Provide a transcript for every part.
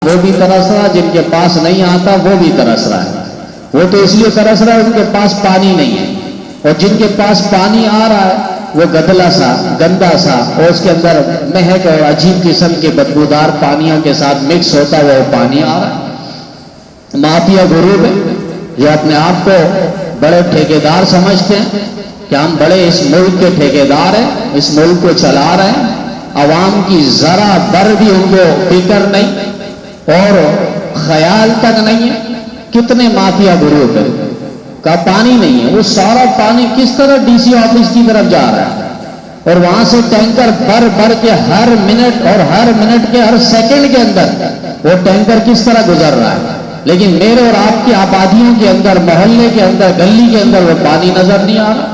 وہ بھی ترس رہا، جن کے پاس نہیں آتا وہ بھی ترس رہا ہے۔ وہ تو اس لیے ترس رہا ہے ان کے پاس پانی نہیں ہے، اور جن کے پاس پانی آ رہا ہے وہ گدلا سا، گندا سا، اور اس کے اندر مہک اور عجیب قسم کے بدبودار پانیوں کے ساتھ مکس ہوتا ہوا وہ پانی آ رہا ہے۔ مافیا گروپ ہے جو اپنے آپ کو بڑے ٹھیکیدار سمجھتے ہیں کہ ہم بڑے اس ملک کے ٹھیکیدار ہیں، اس ملک کو چلا رہے ہیں، عوام کی ذرا بر بھی ان کو فکر نہیں اور خیال تک نہیں ہے۔ کتنے مافیا گروپ ہے کا پانی نہیں ہے، وہ سارا پانی کس طرح ڈی سی آفس کی طرف جا رہا ہے، اور وہاں سے ٹینکر بھر کے ہر منٹ اور ہر منٹ کے ہر سیکنڈ کے اندر وہ ٹینکر کس طرح گزر رہا ہے، لیکن میرے اور آپ کی آبادیوں کے اندر، محلے کے اندر، گلی کے اندر وہ پانی نظر نہیں آ رہا۔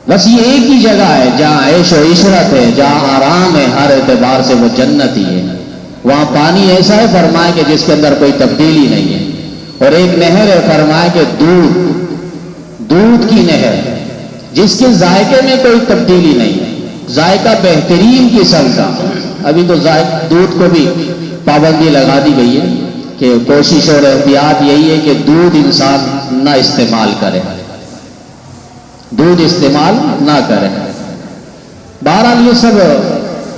بس یہ ایک ہی جگہ ہے جہاں عیش و عشرت ہے، جہاں آرام ہے، ہر اعتبار سے وہ جنت ہی ہے۔ وہاں پانی ایسا ہے فرمائے کہ جس کے اندر کوئی تبدیلی نہیں ہے، اور ایک نہر ہے فرمائے کہ دودھ کی نہر جس کے ذائقے میں کوئی تبدیلی نہیں ہے، ذائقہ بہترین قسم کا۔ ابھی تو دودھ کو بھی پابندی لگا دی گئی ہے کہ کوشش اور احتیاط یہی ہے کہ دودھ انسان نہ استعمال کرے، دودھ استعمال نہ کرے۔ بہرحال یہ سب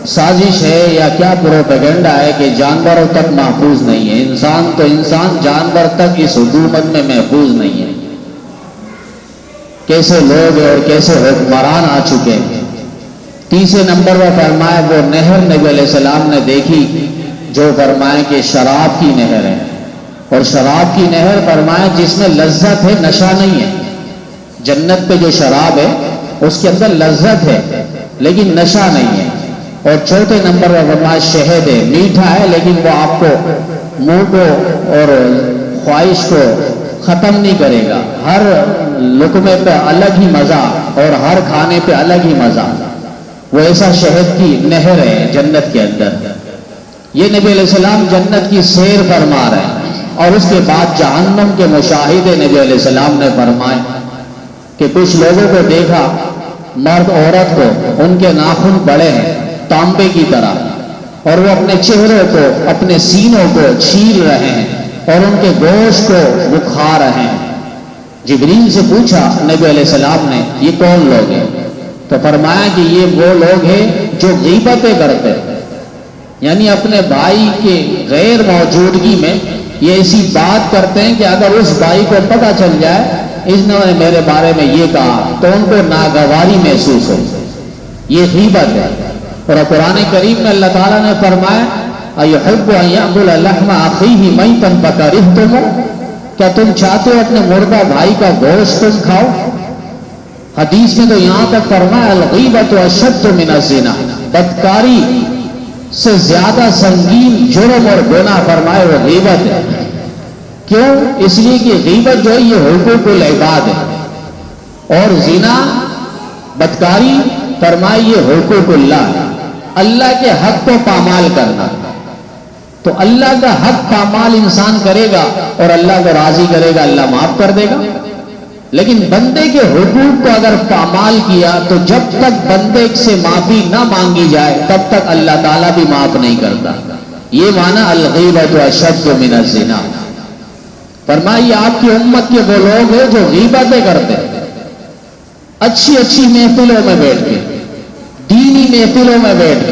سازش ہے یا کیا پروپیگنڈا ہے کہ جانوروں تک محفوظ نہیں ہے، انسان تو انسان، جانور تک اس حکومت میں محفوظ نہیں ہے۔ کیسے لوگ ہیں اور کیسے حکمران آ چکے ہیں۔ تیسرے نمبر پر فرمایا وہ نہر نبی علیہ السلام نے دیکھی جو فرمائے کہ شراب کی نہر ہے، اور شراب کی نہر فرمایا جس میں لذت ہے، نشہ نہیں ہے۔ جنت پہ جو شراب ہے اس کے اندر لذت ہے لیکن نشہ نہیں ہے۔ اور چوتھے نمبر پر فرمایا شہد ہے، میٹھا ہے لیکن وہ آپ کو منہ کو اور خواہش کو ختم نہیں کرے گا، ہر لقمے پہ الگ ہی مزہ اور ہر کھانے پہ الگ ہی مزہ۔ وہ ایسا شہد کی نہر ہے جنت کے اندر۔ یہ نبی علیہ السلام جنت کی سیر فرما رہے ہیں، اور اس کے بعد جہنم کے مشاہدے نبی علیہ السلام نے فرمائے کہ کچھ لوگوں کو دیکھا، مرد عورت کو، ان کے ناخن بڑے ہیں تانبے کی طرح، اور وہ اپنے چہروں کو، اپنے سینوں کو چھیل رہے ہیں اور ان کے گوشت کو وہ کھا رہے ہیں۔ جبریل سے پوچھا نبی علیہ السلام نے یہ کون لوگ ہیں؟ تو فرمایا کہ یہ وہ لوگ ہیں جو غیبتیں کرتے ہیں، یعنی اپنے بھائی کے غیر موجودگی میں یہ ایسی بات کرتے ہیں کہ اگر اس بھائی کو پتہ چل جائے اس نے میرے بارے میں یہ کہا تو ان کو ناگواری محسوس ہو، یہ غیبت ہے۔ اور قرآن کریم میں اللہ تعالیٰ نے فرمایا اَيُحِبُّ أَن يَأْكُلَ لَحْمَ أَخِيهِ مَيْتًا فَكَرِهْتُمُوهُ، کیا تم چاہتے ہو اپنے مردہ بھائی کا گوشت تم کھاؤ؟ حدیث میں تو یہاں تک فرمایا الغیبۃ اشد من الزنا، بدکاری سے زیادہ سنگین جرم اور گناہ فرمائے وہ غیبت ہے۔ کیوں؟ اس لیے کہ غیبت جو ہے یہ حقوق العباد ہے، اور زنا بدکاری فرمائے یہ حقوق اللہ ہے، اللہ کے حق کو پامال کرنا۔ تو اللہ کا حق پامال انسان کرے گا اور اللہ کو راضی کرے گا، اللہ معاف کر دے گا۔ لیکن بندے کے حقوق کو اگر پامال کیا تو جب تک بندے سے معافی نہ مانگی جائے تب تک اللہ تعالیٰ بھی معاف نہیں کرتا۔ یہ معنی الغیبۃ اشد من الزنا۔ فرمائیے آپ کی امت کے وہ لوگ ہیں جو غیبتیں کرتے ہیں، اچھی اچھی محفلوں میں بیٹھ کے، دینی محفلوں میں بیٹھ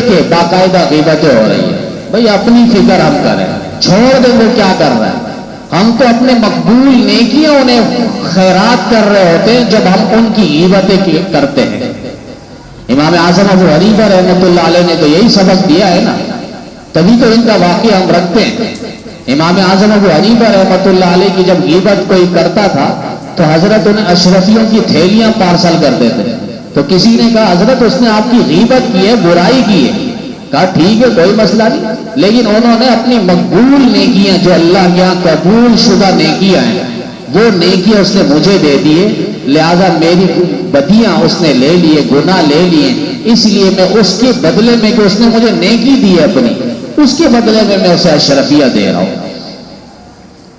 کے باقاعدہ غیبتیں ہو رہی ہیں۔ بھئی اپنی فکر ہم کریں، چھوڑ دیں وہ کیا کر رہا ہے، ہم تو اپنے مقبول نیکیاں انہیں خیرات کر رہے ہوتے ہیں جب ہم ان کی غیبتیں کرتے ہیں۔ امام اعظم ابو حنیفہ رحمۃ اللہ علیہ نے تو یہی سبق دیا ہے نا، تبھی تو ان کا واقعہ ہم رکھتے ہیں۔ امام اعظم ابو حنیفہ رحمۃ اللہ علیہ کی جب غیبت کوئی کرتا تھا تو حضرت انہیں اشرفیوں کی تھیلیاں پارسل کر دیتے۔ تو کسی نے کہا حضرت اس نے آپ کی غیبت کی ہے، برائی کی ہے۔ کہا ٹھیک ہے کوئی مسئلہ نہیں، لیکن انہوں نے اپنی مقبول نیکیاں جو اللہ کے یہاں قبول شدہ نیکیاں ہیں وہ نیکیاں اس نے مجھے دے دیے، لہذا میری بدیاں اس نے لے لیے، گناہ لے لیے، اس لیے میں اس کے بدلے میں کہ اس نے مجھے نیکی دی ہے اپنی، اس کے بدلے میں اسے اشرفیہ دے رہا ہوں۔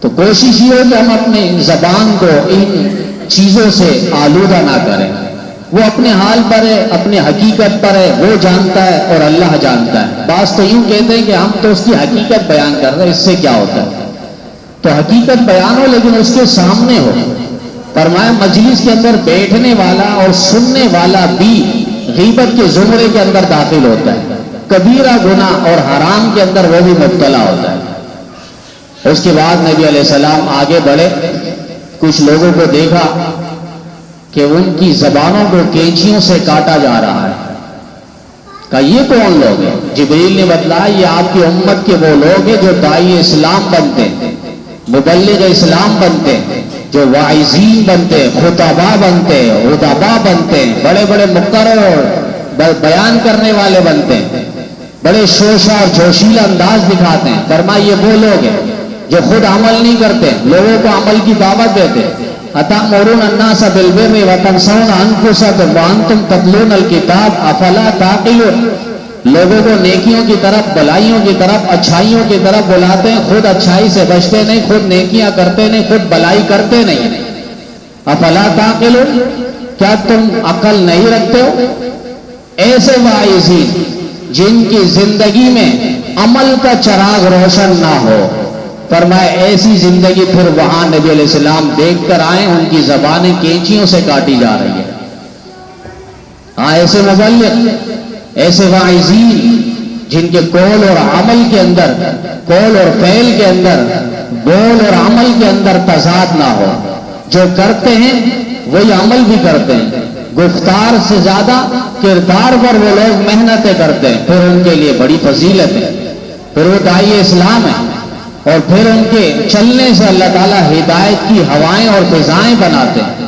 تو کوشش یہ ہو کہ ہم اپنی زبان کو ان چیزوں سے آلودہ نہ کریں۔ وہ اپنے حال پر ہے، اپنی حقیقت پر ہے، وہ جانتا ہے اور اللہ جانتا ہے۔ بعض تو یوں کہتے ہیں کہ ہم تو اس کی حقیقت بیان کر رہے ہیں، اس سے کیا ہوتا ہے؟ تو حقیقت بیان ہو لیکن اس کے سامنے ہو۔ فرمایا مجلس کے اندر بیٹھنے والا اور سننے والا بھی غیبت کے زمرے کے اندر داخل ہوتا ہے، کبیرہ گناہ اور حرام کے اندر وہ بھی مبتلا ہوتا ہے۔ اس کے بعد نبی علیہ السلام آگے بڑھے، کچھ لوگوں کو دیکھا کہ ان کی زبانوں کو کینچیوں سے کاٹا جا رہا ہے۔ کہا یہ کون لوگ ہیں؟ جبریل نے بتلایا یہ آپ کی امت کے وہ لوگ ہیں جو داعی اسلام بنتے ہیں، مبلغ اسلام بنتے ہیں، جو واعظین بنتے ہیں، خطباء بنتے ہیں، ادبا بنتے ہیں، بڑے بڑے مقرر اور بیان کرنے والے بنتے ہیں، بڑے شوشہ اور جوشیلا انداز دکھاتے ہیں۔ فرمایا یہ وہ لوگ ہیں جو خود عمل نہیں کرتے، لوگوں کو عمل کی دعوت دیتے۔ اتأمرون الناس بالبر وتنسون انفسکم وانتم تتلون الکتاب افلا تعقلون، لوگوں کو نیکیوں کی طرف، بلائیوں کی طرف، اچھائیوں کی طرف بلاتے ہیں، خود اچھائی سے بچتے نہیں، خود نیکیاں کرتے نہیں، خود بلائی کرتے نہیں۔ افلا تعقلون، کیا تم عقل نہیں رکھتے ہو؟ ایسے واعظین جن کی زندگی میں عمل کا چراغ روشن نہ ہو، فرمایا ایسی زندگی پھر وہاں نبی علیہ السلام دیکھ کر آئے، ان کی زبانیں کینچیوں سے کاٹی جا رہی ہے۔ ہاں ایسے مبلغ، ایسے واعظین جن کے قول اور عمل کے اندر، قول اور فعل کے اندر، بول اور عمل کے اندر تضاد نہ ہو، جو کرتے ہیں وہی عمل بھی کرتے ہیں، گفتار سے زیادہ کردار پر وہ لوگ محنتیں کرتے ہیں، پھر ان کے لیے بڑی فضیلت ہے، پھر وہ داعی اسلام ہے، اور پھر ان کے چلنے سے اللہ تعالیٰ ہدایت کی ہوائیں اور فضائیں بناتے ہیں۔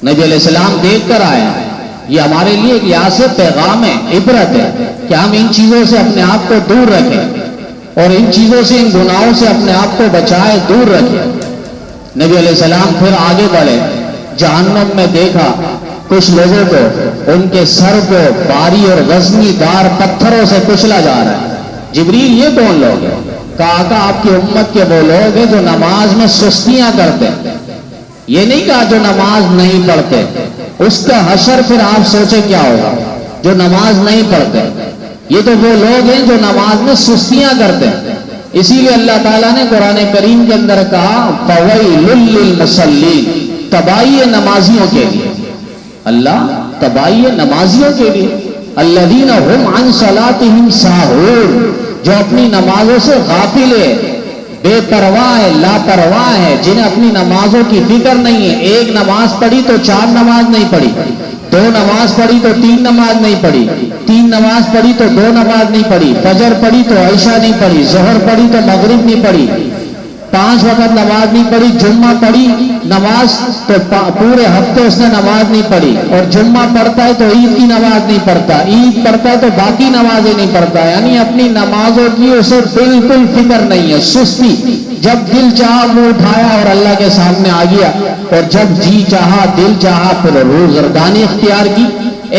نبی علیہ السلام دیکھ کر آئے ہیں، یہ ہمارے لیے ایک یہاں سے پیغام ہے، عبرت ہے کہ ہم ان چیزوں سے اپنے آپ کو دور رکھیں اور ان چیزوں سے، ان گناہوں سے اپنے آپ کو بچائے، دور رکھیں۔ نبی علیہ السلام پھر آگے بڑھے، جہنم میں دیکھا کچھ لوگوں کو، ان کے سر کو باری اور غزنی دار پتھروں سے کچلا جا رہا ہے۔ جبریل یہ کون لوگ ہیں؟ کہا کہ آپ کی امت کے وہ لوگ ہیں جو نماز میں سستیاں کرتے ہیں۔ یہ نہیں کہا جو نماز نہیں پڑھتے، اس کا حشر پھر آپ سوچیں کیا ہوگا جو نماز نہیں پڑھتے۔ یہ تو وہ لوگ ہیں جو نماز میں سستیاں کرتے ہیں۔ اسی لیے اللہ تعالیٰ نے قرآن کریم کے اندر کہا فَوَيْلٌ لِّلْمُصَلِّينَ، تباہی نمازیوں کے لیے، اللہ تباہی نمازیوں کے لیے، الَّذِينَ هُمْ عَنْ صَلَاتِهِمْ سَاهُونَ، جو اپنی نمازوں سے غافل ہے، بے پرواہ ہے، لاپرواہ ہے، جنہیں اپنی نمازوں کی فکر نہیں ہے۔ ایک نماز پڑھی تو 4 نماز نہیں پڑھی، 2 نماز پڑھی تو 3 نماز نہیں پڑھی، 3 نماز پڑھی تو 2 نماز نہیں پڑھی، فجر پڑھی تو عشاء نہیں پڑھی، ظہر پڑھی تو مغرب نہیں پڑھی، 5 وقت نماز نہیں پڑھی، جمعہ پڑھی نماز تو پورے ہفتے اس نے نماز نہیں پڑھی، اور جمعہ پڑھتا ہے تو عید کی نماز نہیں پڑھتا، عید پڑھتا ہے تو باقی نمازیں نہیں پڑھتا، یعنی اپنی نمازوں کی اسے بالکل فکر نہیں ہے، سستی۔ جب دل چاہا وہ اٹھایا اور اللہ کے سامنے آ گیا، اور جب جی چاہا، دل چاہا پھر روزردانی اختیار کی۔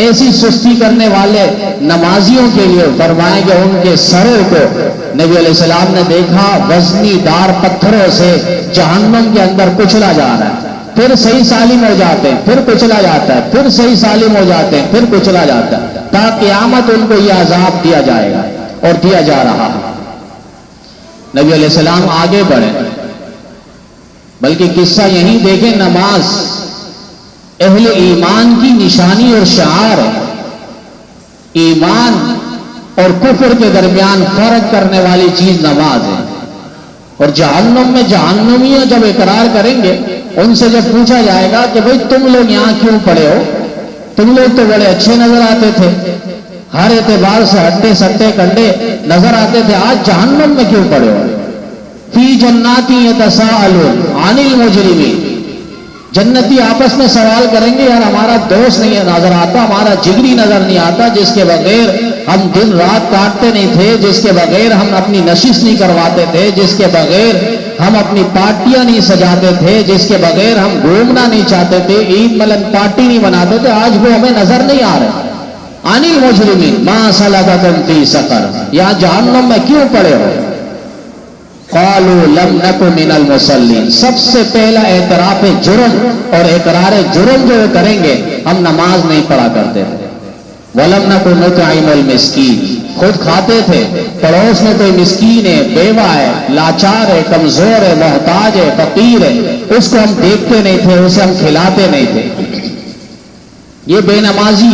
ایسی سستی کرنے والے نمازیوں کے لیے فرمایا کہ ان کے سروں کو نبی علیہ السلام نے دیکھا وزنی دار پتھروں سے جہنم کے اندر کچلا جا رہا ہے، پھر صحیح سالم ہو جاتے ہیں، پھر کچلا جاتا ہے، پھر صحیح سالم ہو جاتے ہیں، پھر کچلا جاتا ہے، تا قیامت ان کو یہ عذاب دیا جائے گا اور دیا جا رہا ہے۔ نبی علیہ السلام آگے بڑھے، بلکہ قصہ یہی دیکھیں، نماز اہل ایمان کی نشانی اور شعار ہے۔ ایمان اور کفر کے درمیان فرق کرنے والی چیز نماز ہے۔ اور جہنم میں جہنمیوں جب اقرار کریں گے، ان سے جب پوچھا جائے گا کہ بھئی تم لوگ یہاں کیوں پڑے ہو، تم لوگ تو بڑے اچھے نظر آتے تھے، ہر اعتبار سے ہٹے سٹے کنڈے نظر آتے تھے، آج جہنم میں کیوں پڑے ہو؟ فی جناتی یتساءلون عن المجرمین، جنتی آپس میں سوال کریں گے، یار ہمارا دوست نہیں نظر آتا، ہمارا جگری نظر نہیں آتا، جس کے بغیر ہم دن رات کاٹتے نہیں تھے، جس کے بغیر ہم اپنی نشست نہیں کرواتے تھے، جس کے بغیر ہم اپنی پارٹیاں نہیں سجاتے تھے، جس کے بغیر ہم گھومنا نہیں چاہتے تھے، عید ملن پارٹی نہیں بناتے تھے، آج وہ ہمیں نظر نہیں آ رہے۔ عن المجرمین ما سلککم فی سقر، یہاں جہنم میں کیوں پڑے ہو؟ قالوا لم نک من المصلین، سب سے پہلا اعتراف جرم اور اقرار جرم جو کریں گے، ہم نماز نہیں پڑھا کرتے تھے۔ ولم نک نطعم المسکین، خود کھاتے تھے، پڑوس میں کوئی مسکین ہے، بیوہ ہے، لاچار ہے، کمزور ہے، محتاج ہے، فقیر ہے، اس کو ہم دیکھتے نہیں تھے، اسے ہم کھلاتے نہیں تھے۔ یہ بے نمازی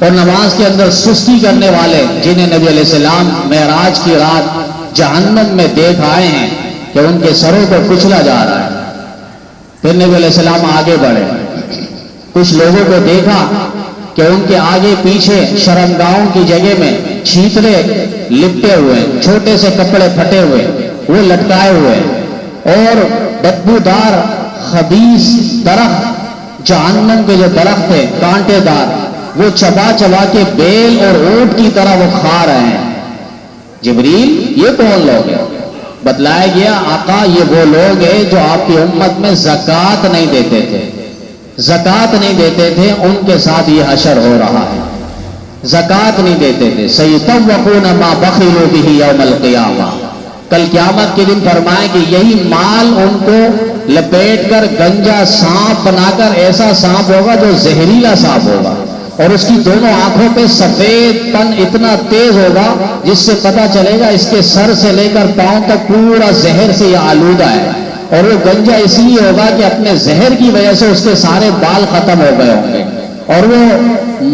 اور نماز کے اندر سستی کرنے والے، جنہیں نبی علیہ السلام معراج کی رات جہنم میں دیکھ آئے ہیں کہ ان کے سروں کو کچلا جا رہا ہے۔ پھر نبی علیہ السلام آگے بڑھے، کچھ لوگوں کو دیکھا کہ ان کے آگے پیچھے شرمگاہوں کی جگہ میں چھیترے لپٹے ہوئے، چھوٹے سے کپڑے پھٹے ہوئے وہ لٹکائے ہوئے، اور بدبودار خبیث درخت، جہنم کے جو درخت تھے کانٹے دار، وہ چبا چبا کے بیل اور اونٹ کی طرح وہ کھا رہے ہیں۔ جبریل یہ کون لوگ ہیں؟ بتلایا گیا آقا یہ وہ لوگ ہیں جو آپ کی امت میں زکوٰۃ نہیں دیتے تھے، زکوٰۃ نہیں دیتے تھے، ان کے ساتھ یہ حشر ہو رہا ہے، زکوٰۃ نہیں دیتے تھے۔ سیطوقون ما بخلوا بہ یوم القیامہ، کل قیامت کے دن فرمائے کہ یہی مال ان کو لپیٹ کر گنجا سانپ بنا کر، ایسا سانپ ہوگا جو زہریلا سانپ ہوگا، اور اس کی دونوں آنکھوں پہ سفید پن اتنا تیز ہوگا جس سے پتا چلے گا اس کے سر سے لے کر پاؤں تک پورا زہر سے یہ آلودہ ہے، اور وہ گنجا اس لیے ہوگا کہ اپنے زہر کی وجہ سے اس کے سارے بال ختم ہو گئے ہوں گے، اور وہ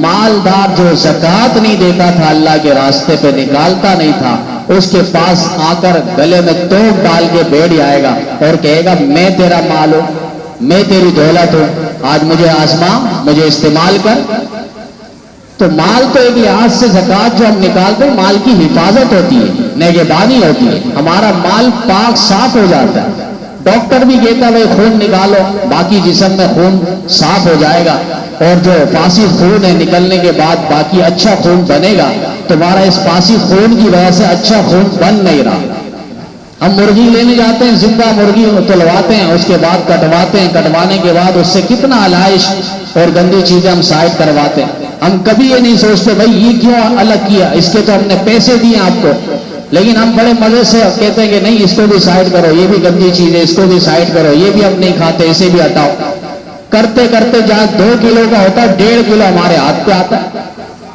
مالدار جو زکوٰۃ نہیں دیتا تھا، اللہ کے راستے پہ نکالتا نہیں تھا، اس کے پاس آ کر گلے میں توپ ڈال کے بیٹھ جائے گا اور کہے گا میں تیرا مال ہوں، میں تیری دولت ہوں، آج مجھے آزما، مجھے استعمال کر۔ تو مال تو ایک لحاظ سے زکوٰۃ جو ہم نکالتے ہیں مال کی حفاظت ہوتی ہے، نگہبانی ہوتی ہے، ہمارا مال پاک صاف ہو جاتا ہے۔ ڈاکٹر بھی کہتا ہے بھائی خون نکالو، باقی جسم میں خون صاف ہو جائے گا، اور جو فاسد خون ہے نکلنے کے بعد باقی اچھا خون بنے گا، تمہارا اس فاسد خون کی وجہ سے اچھا خون بن نہیں رہا۔ ہم مرغی لینے جاتے ہیں، زندہ مرغی تلواتے ہیں، اس کے بعد کٹواتے ہیں، کٹوانے کے بعد اس سے کتنا علائش اور گندی چیزیں ہم سائڈ کرواتے ہیں۔ ہم کبھی یہ نہیں سوچتے بھائی یہ کیوں الگ کیا، اس کے تو ہم نے پیسے دیے آپ کو، لیکن ہم بڑے مزے سے کہتے ہیں کہ نہیں اس کو بھی سائڈ کرو، یہ بھی گندی چیز ہے، اس کو بھی سائڈ کرو، یہ بھی ہم نہیں کھاتے، اسے بھی ہٹاؤ۔ کرتے کرتے جہاں 2 کلو کا ہوتا ہے 1.5 کلو ہمارے ہاتھ پہ آتا ہے۔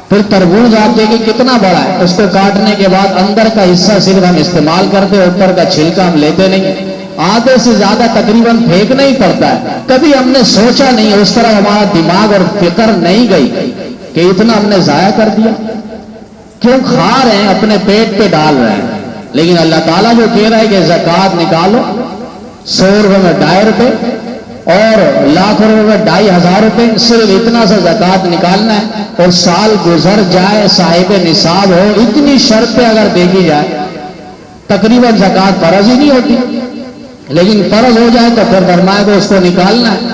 پھر تربوز آپ دیکھیں کتنا بڑا ہے، اس کو کاٹنے کے بعد اندر کا حصہ صرف ہم استعمال کرتے، اوپر کا چھلکا ہم لیتے نہیں، آدھے سے زیادہ تقریباً پھینکنا ہی پڑتا ہے۔ کبھی ہم نے سوچا نہیں، اس طرح ہمارا دماغ اور فکر نہیں گئی کہ اتنا ہم نے ضائع کر دیا، کیوں کھا رہے ہیں، اپنے پیٹ پہ ڈال رہے ہیں۔ لیکن اللہ تعالیٰ جو کہہ رہا ہے کہ زکوٰۃ نکالو، 100 روپے میں 2.5 روپے اور لاکھ روپے میں 2,500 روپے، صرف اتنا سا زکوٰۃ نکالنا ہے، اور سال گزر جائے صاحب نصاب ہو، اتنی شرطیں اگر دیکھی جائے تقریباً زکوٰۃ فرض ہی نہیں ہوتی، لیکن فرض ہو جائے تو پھر فرمایا کہ اس کو نکالنا ہے۔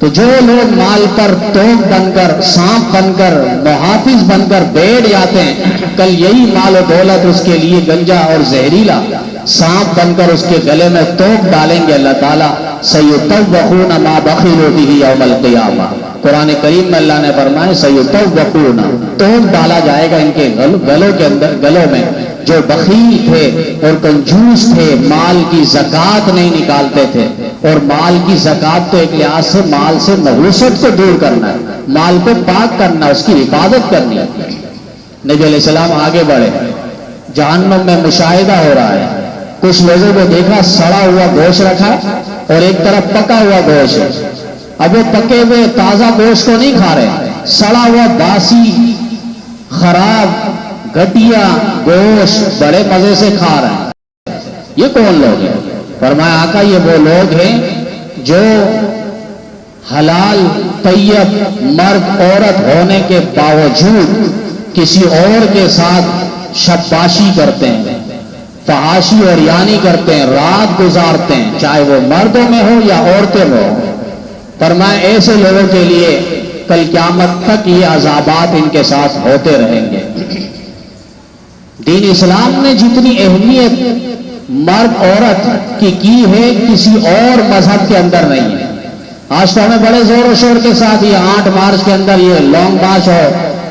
تو جو لوگ مال پر توپ بن کر، سانپ بن کر، محافظ بن کر بیٹھ جاتے ہیں، کل یہی مال و دولت اس کے لیے گنجا اور زہریلا سانپ بن کر اس کے گلے میں توپ ڈالیں گے اللہ تعالیٰ۔ سیطوقون ما بخلوا بہ یوم القیامہ، قرآن کریم میں اللہ نے فرمایا سیطوقون، توپ ڈالا جائے گا ان کے گلوں کے اندر، گلوں میں، جو بخیل تھے اور کنجوس تھے، مال کی زکوٰۃ نہیں نکالتے تھے۔ اور مال کی زکوٰۃ تو ایک لحاظ سے مال سے نحوست کو دور کرنا ہے، مال کو پاک کرنا، اس کی حفاظت کرنی ہے۔ نبی علیہ السلام آگے بڑھے، جہنم میں مشاہدہ ہو رہا ہے، کچھ لوگوں کو دیکھا سڑا ہوا گوشت رکھا اور ایک طرف پکا ہوا گوشت ہے۔ اب وہ پکے ہوئے تازہ گوشت کو نہیں کھا رہے، سڑا ہوا باسی خراب گھٹیا گوشت بڑے مزے سے کھا رہے ہیں۔ یہ کون لوگ ہیں؟ فرمایا آقا یہ وہ لوگ ہیں جو حلال طیب مرد عورت ہونے کے باوجود کسی اور کے ساتھ شباشی کرتے ہیں، فحاشی اور یعنی کرتے ہیں، رات گزارتے ہیں، چاہے وہ مردوں میں ہو یا عورتیں میں ہو۔ فرمایا ایسے لوگوں کے لیے کل قیامت تک یہ عذابات ان کے ساتھ ہوتے رہیں گے۔ دین اسلام نے جتنی اہمیت مرد عورت کی ہے کسی اور مذہب کے اندر نہیں ہے۔ آج تو ہمیں بڑے زور و شور کے ساتھ یہ 8 مارچ کے اندر یہ لانگ مارچ ہو،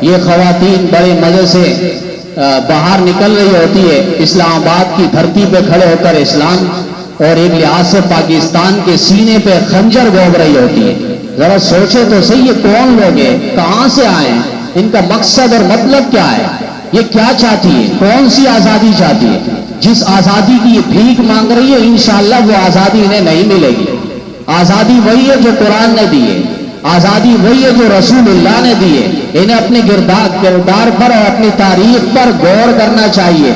یہ خواتین بڑے مزے سے باہر نکل رہی ہوتی ہے اسلام آباد کی دھرتی پہ کھڑے ہو کر اسلام اور ایک لحاظ سے پاکستان کے سینے پہ خنجر گھونپ رہی ہوتی ہے. ذرا سوچے تو صحیح یہ کون لوگ ہیں, کہاں سے آئے ہیں, ان کا مقصد اور مطلب کیا ہے, یہ کیا چاہتی ہے, کون سی آزادی چاہتی ہے. جس آزادی کی یہ بھیک مانگ رہی ہے انشاءاللہ وہ آزادی انہیں نہیں ملے گی. آزادی وہی ہے جو قرآن نے دی ہے, آزادی وہی ہے جو رسول اللہ نے دی ہے. انہیں اپنے کردار پر اور اپنی تاریخ پر غور کرنا چاہیے.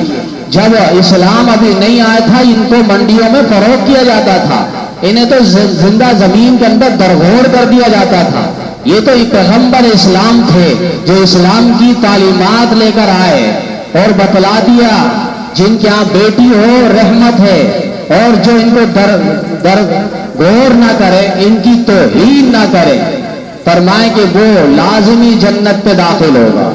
جب اسلام ابھی نہیں آیا تھا ان کو منڈیوں میں فروخت کیا جاتا تھا, انہیں تو زندہ زمین کے اندر درگور کر دیا جاتا تھا. یہ تو ایک پیغمبر اسلام تھے جو اسلام کی تعلیمات لے کر آئے اور بتلا دیا جن کے یہاں بیٹی ہو رحمت ہے, اور جو ان کو درگور نہ کرے, ان کی توہین نہ کرے, فرمائے کہ وہ لازمی جنت پہ داخل ہوگا.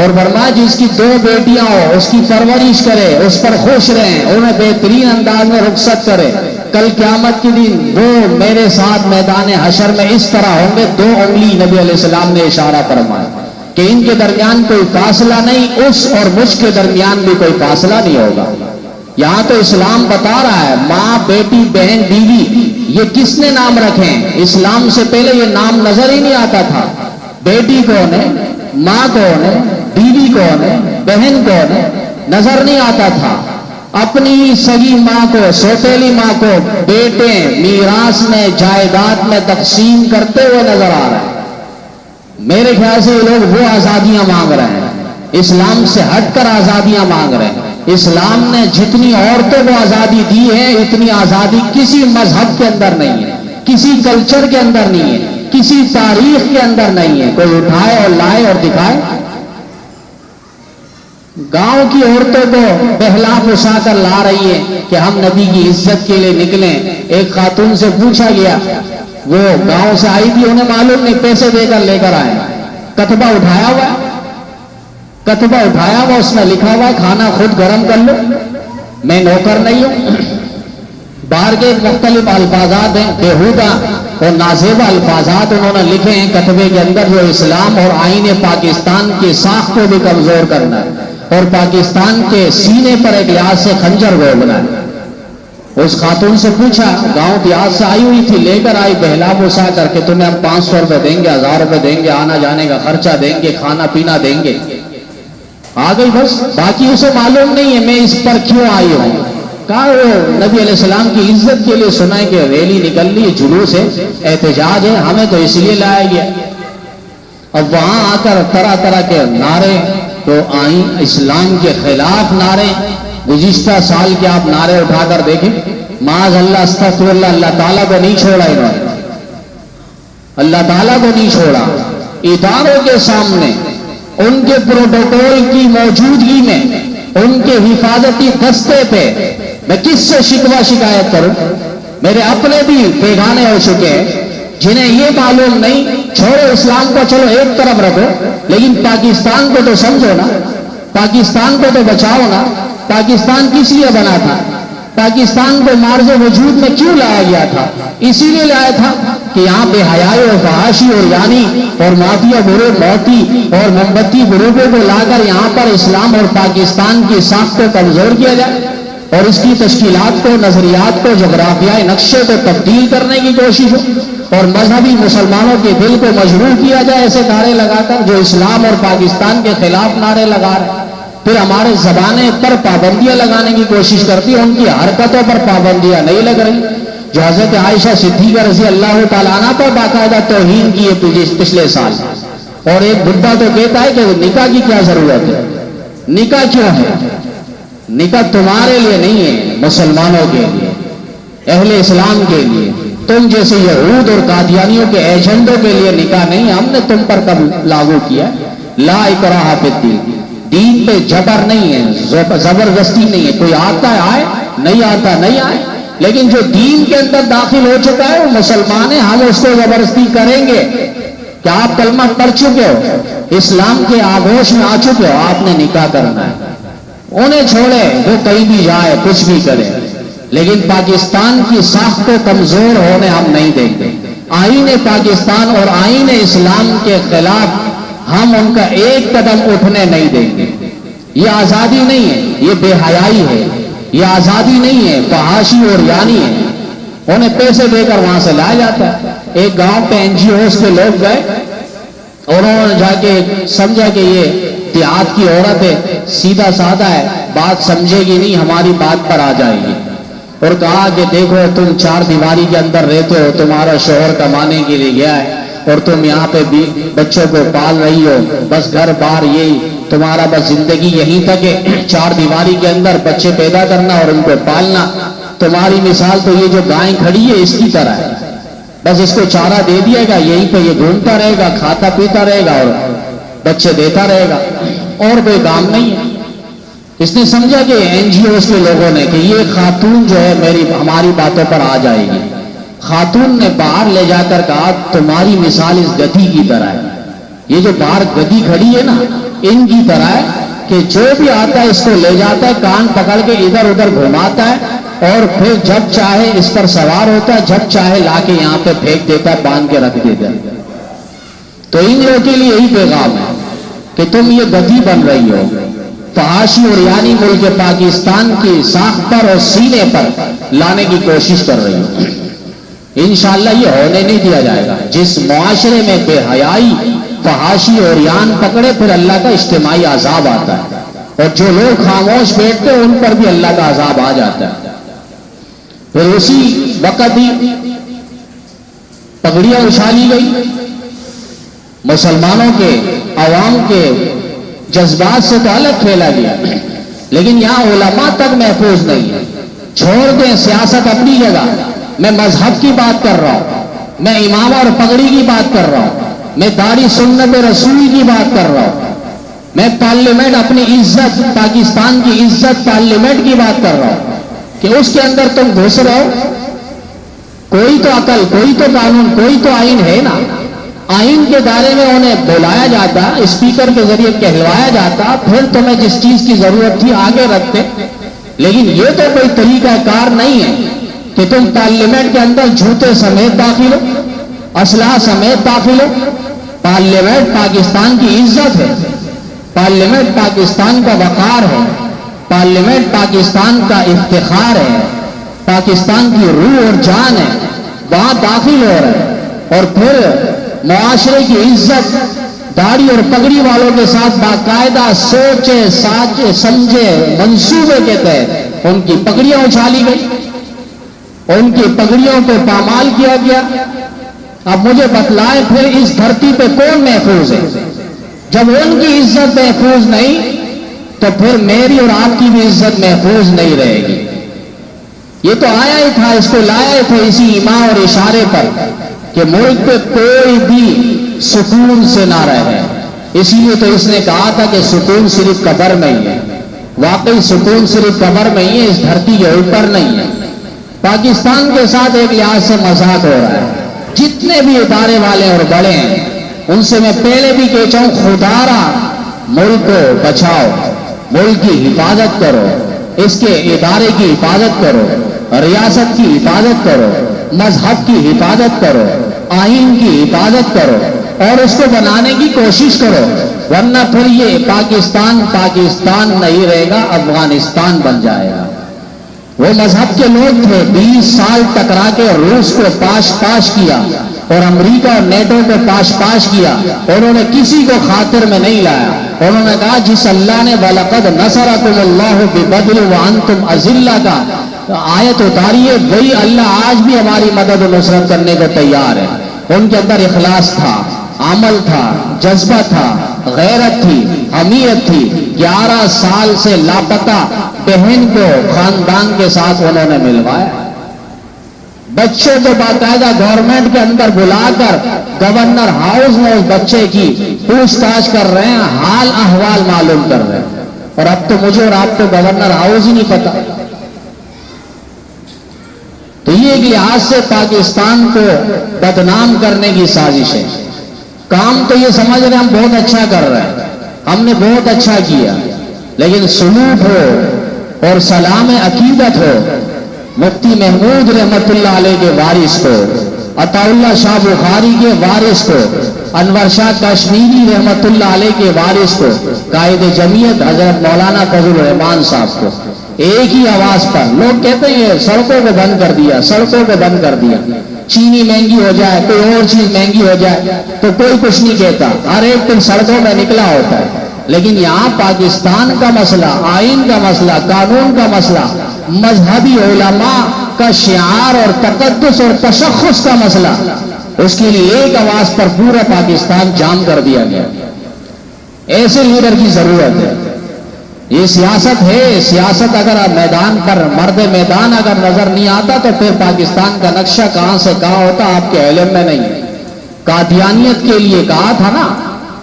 اور فرمایا جس کی 2 بیٹیاں ہو اس کی پرورش کرے, اس پر خوش رہیں, انہیں بہترین انداز میں رخصت کرے. کل قیامت کے دن وہ میرے ساتھ میدان حشر میں اس طرح ہوں گے. 2 انگلی نبی علیہ السلام نے اشارہ فرمایا کہ ان کے درمیان کوئی فاصلہ نہیں, اس اور مجھ کے درمیان بھی کوئی فاصلہ نہیں ہوگا. یہاں تو اسلام بتا رہا ہے ماں, بیٹی, بہن, بیوی, یہ کس نے نام رکھے؟ اسلام سے پہلے یہ نام نظر ہی نہیں آتا تھا. بیٹی کون ہے, ماں کون ہے, بیوی کون ہے, بہن کون ہے, نظر نہیں آتا تھا. اپنی سگی ماں کو, سوتیلی ماں کو بیٹے میراث میں, جائیداد میں تقسیم کرتے ہوئے نظر آ رہے ہیں. میرے خیال سے یہ لوگ وہ آزادیاں مانگ رہے ہیں, اسلام سے ہٹ کر آزادیاں مانگ رہے ہیں. اسلام نے جتنی عورتوں کو آزادی دی ہے اتنی آزادی کسی مذہب کے اندر نہیں ہے, کسی کلچر کے اندر نہیں ہے, کسی تاریخ کے اندر نہیں ہے. کوئی اٹھائے اور لائے اور دکھائے. گاؤں کی عورتوں کو بہلا پھسا کر لا رہی ہے کہ ہم نبی کی عزت کے لیے نکلیں. ایک خاتون سے پوچھا گیا, وہ گاؤں سے آئی تھی, انہیں معلوم نہیں, پیسے دے کر لے کر آئے. کتبہ اٹھایا ہوا, کتبہ اٹھایا ہوا, اس میں لکھا ہوا کھانا خود گرم کر لو, میں نوکر نہیں ہوں. باہر کے مختلف الفاظات ہیں, بےہودہ اور نازیبہ الفاظات انہوں نے لکھے ہیں کتبے کے اندر, جو اسلام اور آئین پاکستان کی ساخت کو بھی کمزور کرنا ہے اور پاکستان کے سینے پر ایک لحاظ سے خنجر گھونپنا ہے. اس خاتون سے پوچھا, گاؤں دیہات سے آئی ہوئی تھی, لے کر آئی بہلا بسا کر کے, تمہیں ہم 500 روپے دیں گے, 1000 روپے دیں گے, آنا جانے کا خرچہ دیں گے, کھانا پینا دیں گے. آ گئی بس, باقی اسے معلوم نہیں ہے میں اس پر کیوں آئی ہوں. کہا وہ نبی علیہ السلام کی عزت کے لیے سنا ہے کہ ریلی نکل لی, جلوس ہے, احتجاج ہے, ہمیں تو اس لیے لایا گیا. اب وہاں آ کر طرح طرح کے نعرے تو آئیں, اسلام کے خلاف نعرے. گزشتہ سال کے آپ نعرے اٹھا کر دیکھیں, معاذ اللہ, استغفر اللہ, اللہ تعالیٰ کو نہیں چھوڑا انہوں نے, اللہ تعالیٰ کو نہیں چھوڑا. اداروں کے سامنے ان کے پروٹوکول کی موجودگی میں, ان کے حفاظتی دستے پہ میں کس سے شکوہ شکایت کروں؟ میرے اپنے بھی بیگانے ہو چکے ہیں جنہیں یہ معلوم نہیں. چھوڑو اسلام کو, چلو ایک طرف رکھو, لیکن پاکستان کو تو سمجھو نا, پاکستان کو تو بچاؤ نا. پاکستان کس لیے بنا تھا؟ پاکستان کو مارز وجود میں کیوں لایا گیا تھا؟ اسی لیے لایا تھا کہ یہاں بے حیائی اور فحاشی اور یعنی اور مافیا گروہ, موتی اور موم بتی گروہوں کو لا کر یہاں پر اسلام اور پاکستان کی ساخت کو کمزور کیا جائے اور اس کی تشکیلات کو, نظریات کو, جغرافیائی نقشے کو تبدیل کرنے کی کوشش ہو اور مذہبی مسلمانوں کے دل کو مجبور کیا جائے ایسے نعرے لگا کر جو اسلام اور پاکستان کے خلاف نعرے لگا رہے ہیں. پھر ہمارے زبانیں پر پابندیاں لگانے کی کوشش کرتی ہیں, ان کی حرکتوں پر پابندیاں نہیں لگ رہی. جو حضرت عائشہ صدیقہ رضی اللہ تعالیٰ عنہ پر باقاعدہ توہین کی ہے پچھلے سال, اور ایک بڈھا تو کہتا ہے کہ نکاح کی کیا ضرورت ہے, نکاح کیوں ہے؟ نکاح تمہارے لیے نہیں ہے, مسلمانوں کے لیے, اہل اسلام کے لیے. تم جیسے یہود اور قادیانیوں کے ایجنڈوں کے لیے نکاح نہیں, ہم نے تم پر کب لاگو کیا؟ لا اکراہ فی الدین, دین پہ جبر نہیں ہے, زبردستی نہیں ہے. کوئی آتا ہے آئے, نہیں آتا نہیں آئے, لیکن جو دین کے اندر داخل ہو چکا ہے وہ مسلمان ہے, ہم اس کو زبردستی کریں گے. کیا آپ کلمہ پڑھ چکے ہو, اسلام کے آغوش میں آ چکے ہو, آپ نے نکاح کرنا ہے. انہیں چھوڑے, وہ کہیں بھی جائے, کچھ بھی کرے, لیکن پاکستان کی ساخت کو کمزور ہونے ہم نہیں دیں گے. آئین پاکستان اور آئین اسلام کے خلاف ہم ان کا ایک قدم اٹھنے نہیں دیں گے. یہ آزادی نہیں ہے، یہ بے حیائی ہے، یہ آزادی نہیں ہے، فحاشی اور یعنی ہے۔ انہیں پیسے دے کر وہاں سے لایا جاتا ہے۔ ایک گاؤں پہ NGOs کے لوگ گئے اور انہوں نے جا کے سمجھا کہ یہ دیہات کی عورت ہے، سیدھا سادہ ہے، بات سمجھے گی نہیں، ہماری بات پر آ جائے گی، اور کہا کہ دیکھو تم چار دیواری کے اندر رہتے ہو، تمہارا شوہر کمانے کے لیے گیا ہے اور تم یہاں پہ بھی بچوں کو پال رہی ہو، بس گھر بار یہی تمہارا، بس زندگی یہیں تک ہے، چار دیواری کے اندر بچے پیدا کرنا اور ان کو پالنا۔ تمہاری مثال تو یہ جو گائے کھڑی ہے اس کی طرح ہے، بس اس کو چارہ دے دیے گا، یہیں پہ یہ گھومتا رہے گا، کھاتا پیتا رہے گا اور بچے دیتا رہے گا، اور کوئی کام نہیں ہے۔ اس نے سمجھا کہ NGOs کے لوگوں نے کہ یہ خاتون جو ہے ہماری باتوں پر آ جائے گی۔ خاتون نے باہر لے جا کر کہا تمہاری مثال اس گدھی کی طرح ہے، یہ جو باہر گدھی کھڑی ہے نا ان کی طرح ہے کہ جو بھی آتا ہے اس کو لے جاتا ہے، کان پکڑ کے ادھر ادھر گھماتا ہے اور پھر جب چاہے اس پر سوار ہوتا ہے، جب چاہے لا کے یہاں پہ پھینک دیتا ہے، باندھ کے رکھ دیتا ہے۔ تو ان لوگوں کے لیے یہی پیغام ہے کہ تم یہ گدھی بن رہی ہو، فحاشی اور یعنی ملک پاکستان کی ساکھ پر اور سینے پر لانے کی کوشش کر رہی ہو۔ انشاءاللہ یہ ہونے نہیں دیا جائے گا۔ جس معاشرے میں بے حیائی، فحاشی اور یان پکڑے، پھر اللہ کا اجتماعی عذاب آتا ہے، اور جو لوگ خاموش بیٹھتے ہیں ان پر بھی اللہ کا عذاب آ جاتا ہے۔ پھر اسی وقت ہی پگڑیاں اچھالی گئی، مسلمانوں کے عوام کے جذبات سے تو الگ کھیلا گیا، لیکن یہاں علماء تک محفوظ نہیں ہے۔ چھوڑ دیں سیاست اپنی جگہ، میں مذہب کی بات کر رہا ہوں، میں امامہ اور پگڑی کی بات کر رہا ہوں، میں داڑھی سنت رسول کی بات کر رہا ہوں، میں پارلیمنٹ، اپنی عزت، پاکستان کی عزت پارلیمنٹ کی بات کر رہا ہوں کہ اس کے اندر تم گھس رہے ہو۔ کوئی تو عقل، کوئی تو قانون، کوئی تو آئین ہے نا۔ آئین کے دائرے میں انہیں بلایا جاتا، اسپیکر کے ذریعے کہلوایا جاتا، پھر تمہیں جس چیز کی ضرورت تھی آگے رکھتے۔ لیکن یہ تو کوئی طریقہ کار نہیں ہے کہ تم پارلیمنٹ کے اندر جوتے سمیت داخل ہو، اسلحہ سمیت داخل ہو۔ پارلیمنٹ پاکستان کی عزت ہے، پارلیمنٹ پاکستان کا وقار ہے، پارلیمنٹ پاکستان کا افتخار ہے، پاکستان کی روح اور جان ہے، وہاں داخل ہو رہے ہیں اور پھر معاشرے کی عزت داڑھی اور پگڑی والوں کے ساتھ باقاعدہ سوچے ساچے سمجھے منصوبے کے تحت ان کی پگڑیاں اچھالی گئی، ان کی پگڑیوں کو پامال کیا گیا۔ اب مجھے بتلائے پھر اس دھرتی پہ کون محفوظ ہے؟ جب ان کی عزت محفوظ نہیں تو پھر میری اور آپ کی بھی عزت محفوظ نہیں رہے گی۔ یہ تو آیا ہی تھا، اس کو لایا ہی تھا اسی ایما اور اشارے پر کہ ملک پہ کوئی بھی سکون سے نہ رہے۔ اسی لیے تو اس نے کہا تھا کہ سکون صرف قبر میں ہی ہے۔ واقعی سکون صرف قبر میں ہی ہے، اس دھرتی کے اوپر نہیں ہے۔ پاکستان کے ساتھ ایک لحاظ سے مذاق ہو رہا ہے۔ جتنے بھی ادارے والے اور بڑے ہیں ان سے میں پہلے بھی کہتا ہوں، خدارا ملک کو بچاؤ، ملک کی حفاظت کرو، اس کے ادارے کی حفاظت کرو، ریاست کی حفاظت کرو، مذہب کی حفاظت کرو، آئین کی حفاظت کرو اور اس کو بنانے کی کوشش کرو، ورنہ پھر یہ پاکستان نہیں رہے گا، افغانستان بن جائے گا۔ وہ مذہب کے لوگ تھے، 20 سال ٹکرا کے روس کو پاش کیا اور امریکہ اور نیٹو کو پاش کیا، انہوں نے کسی کو خاطر میں نہیں لایا۔ انہوں نے کہا جس اللہ نے وَلَقَدْ نَصَرَكُمُ اللَّهُ بِبَدْرٍ وَأَنْتُمْ أَذِلَّةٌ کا آیت اتاری ہے، وہی اللہ آج بھی ہماری مدد و نصرت کرنے کو تیار ہے۔ ان کے اندر اخلاص تھا، عمل تھا، جذبہ تھا، غیرت تھی، حمیت تھی۔ 11 سال سے لاپتہ بہن کو خاندان کے ساتھ انہوں نے ملوایا۔ بچے کو باقاعدہ گورنمنٹ کے اندر بلا کر گورنر ہاؤس میں اس بچے کی پوچھ تاچھ کر رہے ہیں، حال احوال معلوم کر رہے ہیں، اور اب تو مجھے اور آپ کو گورنر ہاؤس ہی نہیں پتا۔ تو یہ ایک لحاظ سے پاکستان کو بدنام کرنے کی سازش ہے۔ کام تو یہ سمجھ رہے ہم بہت اچھا کر رہے ہیں، ہم نے بہت اچھا کیا، لیکن سلوک ہو اور سلام عقیدت ہو، مفتی محمود رحمت اللہ علیہ کے وارث کو عطاءاللہ شاہ بخاری کے وارث کو، انور شاہ کشمیری رحمت اللہ علیہ کے وارث کو، قائد جمعیت حضرت مولانا فضل الرحمان صاحب کو ایک ہی آواز پر لوگ کہتے ہیں سڑکوں کو بند کر دیا، سڑکوں کو بند کر دیا، چینی مہنگی ہو جائے، کوئی اور چیز مہنگی ہو جائے تو کوئی کچھ نہیں کہتا، ہر ایک دن سڑکوں میں نکلا ہوتا ہے۔ لیکن یہاں پاکستان کا مسئلہ، آئین کا مسئلہ، قانون کا مسئلہ، مذہبی علماء کا شعار اور تقدس اور تشخص کا مسئلہ، اس کے لیے ایک آواز پر پورا پاکستان جام کر دیا گیا۔ ایسے لیڈر کی ضرورت ہے۔ یہ سیاست ہے، سیاست اگر میدان پر مرد میدان اگر نظر نہیں آتا تو پھر پاکستان کا نقشہ کہاں سے کہاں ہوتا آپ کے علم میں نہیں ہے۔ قادیانیت کے لیے کہا تھا نا،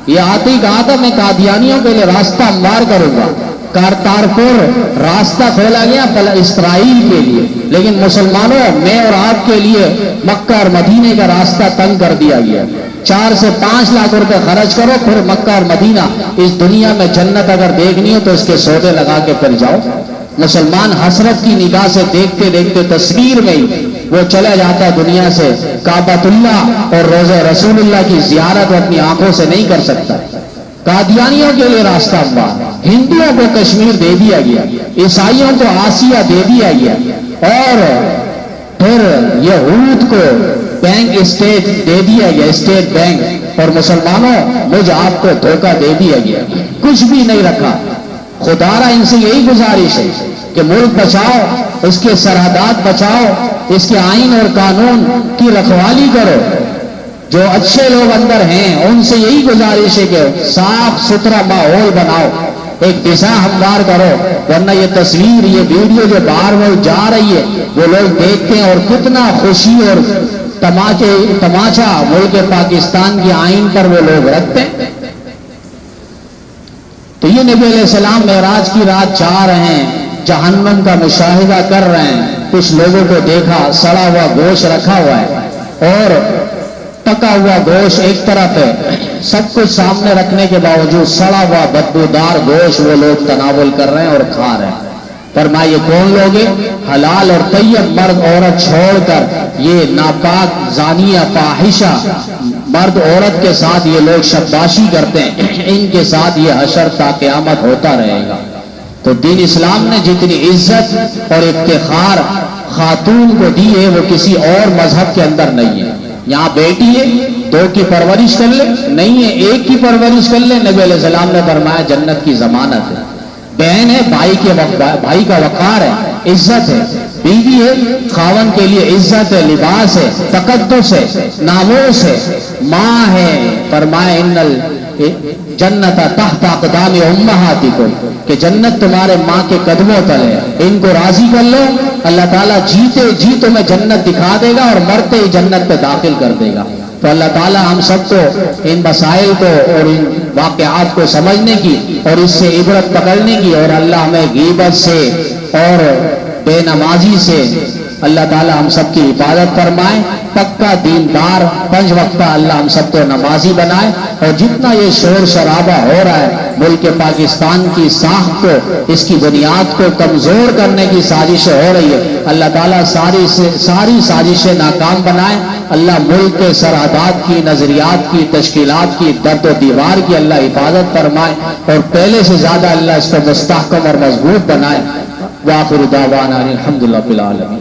یہ آتے ہی کہا تھا میں قادیانیوں کے لیے راستہ ہموار کروں گا، کرتارپور راستہ کھولا گیا اسرائیل کے لیے، لیکن مسلمانوں میں اور آپ کے لیے مکہ اور مدینے کا راستہ تنگ کر دیا گیا۔ 4 سے 5 لاکھ روپے خرچ کرو، پھر مکہ اور مدینہ، اس دنیا میں جنت اگر دیکھنی ہو تو اس کے سودے لگا کے پھر جاؤ۔ مسلمان حسرت کی نگاہ سے دیکھتے دیکھتے تصویر میں ہی وہ چلا جاتا ہے دنیا سے، کعبۃ اللہ اور روضہ رسول اللہ کی زیارت اپنی آنکھوں سے نہیں کر سکتا۔ قادیانیوں کے لیے راستہ ہموار، ہندوؤں کو کشمیر دے دیا گیا، عیسائیوں کو آسیہ دے دیا گیا، اور پھر یہود کو بینک اسٹیٹ دے دیا گیا، اسٹیٹ بینک، اور مسلمانوں مجھ آپ کو دھوکہ دے دیا گیا، کچھ بھی نہیں رکھا۔ خدارا ان سے یہی گزارش ہے کہ ملک بچاؤ، اس کے سرحدات بچاؤ، اس کے آئین اور قانون کی رکھوالی کرو، جو اچھے لوگ اندر ہیں ان سے یہی گزارش ہے کہ صاف ستھرا ماحول بناؤ، ایک دشا ہموار کرو، ورنہ یہ تصویر، یہ ویڈیو جو باہر وہ جا رہی ہے وہ لوگ دیکھتے ہیں اور کتنا خوشی اور تماچا ملک پاکستان کے آئین پر وہ لوگ رکھتے ہیں۔ تو یہ نبی علیہ السلام معراج کی رات جا رہے ہیں، جہنم کا مشاہدہ کر رہے ہیں، کچھ لوگوں کو دیکھا سڑا ہوا گوشت رکھا ہوا ہے اور پکا ہوا گوشت ایک طرف ہے، سب کچھ سامنے رکھنے کے باوجود سڑا ہوا بدبودار گوشت وہ لوگ تناول کر رہے ہیں اور کھا رہے ہیں۔ فرمایا یہ کون لوگ ہیں؟ حلال اور طیب مرد عورت چھوڑ کر یہ ناپاک زانیہ فاحشہ مرد عورت کے ساتھ یہ لوگ شباشی کرتے ہیں، ان کے ساتھ یہ حشر تا قیامت ہوتا رہے گا۔ تو دین اسلام نے جتنی عزت اور افتخار خاتون کو دی ہے وہ کسی اور مذہب کے اندر نہیں ہے۔ یہاں بیٹی ہے 2 کی پرورش کر لے، نہیں ہے 1 کی پرورش کر لے، نبی علیہ السلام نے فرمایا جنت کی ضمانت ہے۔ بہن ہے بھائی کا وقار ہے، عزت ہے، بیوی ہے خاون کے لیے عزت ہے، لباس ہے، تقدس ہے، ناموس ہے، ماں ہے، فرمایا ان الجنت تحت اقدام امہاتکم، کہ جنت تمہارے ماں کے قدموں تلے ہے، ان کو راضی کر لو، اللہ تعالیٰ جیتے جی تمہیں جنت دکھا دے گا اور مرتے ہی جنت پہ داخل کر دے گا۔ تو اللہ تعالیٰ ہم سب کو ان مسائل کو اور ان واقعات کو سمجھنے کی اور اس سے عبرت پکڑنے کی، اور اللہ ہمیں غیبت سے اور بے نمازی سے اللہ تعالیٰ ہم سب کی حفاظت فرمائے، پکا دیندار 5 وقتہ اللہ ہم سب کو نمازی بنائے، اور جتنا یہ شور شرابہ ہو رہا ہے ملک پاکستان کی ساخت کو، اس کی بنیاد کو کمزور کرنے کی سازشیں ہو رہی ہے، اللہ تعالیٰ ساری سازشیں ناکام بنائے۔ اللہ ملک کے سرحدات کی، نظریات کی، تشکیلات کی، درد و دیوار کی اللہ حفاظت فرمائے، اور پہلے سے زیادہ اللہ اس کو مستحکم اور مضبوط بنائے۔ وآخر دعوانا الحمدللہ رب العالمین۔